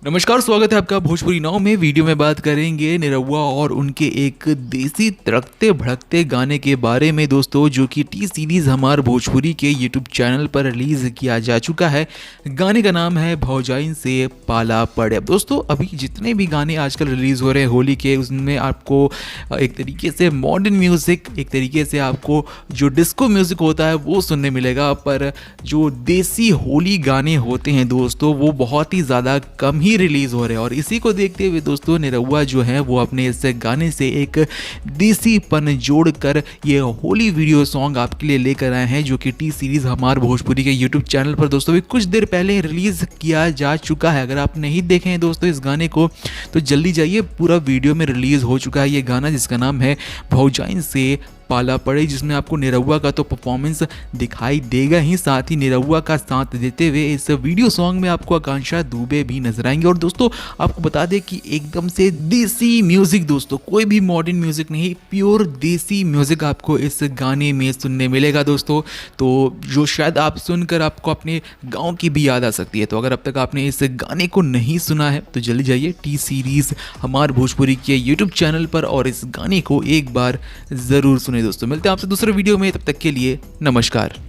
नमस्कार, स्वागत है आपका भोजपुरी नाव में। वीडियो में बात करेंगे निरहुआ और उनके एक देसी तड़कते भड़कते गाने के बारे में दोस्तों, जो कि टी सीरीज़ हमार भोजपुरी के यूट्यूब चैनल पर रिलीज़ किया जा चुका है। गाने का नाम है भौजाइन से पाला पड़े। अब दोस्तों, अभी जितने भी गाने आजकल रिलीज़ हो रहे हैं होली के, उसमें आपको एक तरीके से मॉडर्न म्यूज़िक, एक तरीके से आपको जो डिस्को म्यूज़िक होता है वो सुनने मिलेगा, पर जो देसी होली गाने होते हैं दोस्तों वो बहुत ही ज़्यादा कम ही रिलीज हो रहे हैं। और इसी को देखते हुए दोस्तों, निरहुआ जो है वो अपने इस गाने से एक देसीपन जोड़कर ये होली वीडियो सॉन्ग आपके लिए लेकर आए हैं, जो कि टी सीरीज हमार भोजपुरी के यूट्यूब चैनल पर दोस्तों भी कुछ देर पहले रिलीज किया जा चुका है। अगर आप नहीं देखे हैं दोस्तों इस गाने को तो जल्दी जाइए, पूरा वीडियो में रिलीज हो चुका है ये गाना, जिसका नाम है भौजाइन से पाला पड़े, जिसमें आपको निरहुआ का तो परफॉर्मेंस दिखाई देगा ही, साथ ही निरहुआ का साथ देते हुए इस वीडियो सॉन्ग में आपको आकांक्षा दुबे भी नजर आएंगे। और दोस्तों आपको बता दें कि एकदम से देसी म्यूजिक दोस्तों, कोई भी मॉडर्न म्यूजिक नहीं, प्योर देसी म्यूजिक आपको इस गाने में सुनने मिलेगा दोस्तों। तो जो शायद आप सुनकर आपको अपने गाँव की भी याद आ सकती है। तो अगर अब तक आपने इस गाने को नहीं सुना है तो जल्दी जाइए टी सीरीज हमार भोजपुरी के यूट्यूब चैनल पर और इस गाने को एक बार ज़रूर सुने दोस्तों। मिलते हैं आपसे दूसरे वीडियो में, तब तक के लिए नमस्कार।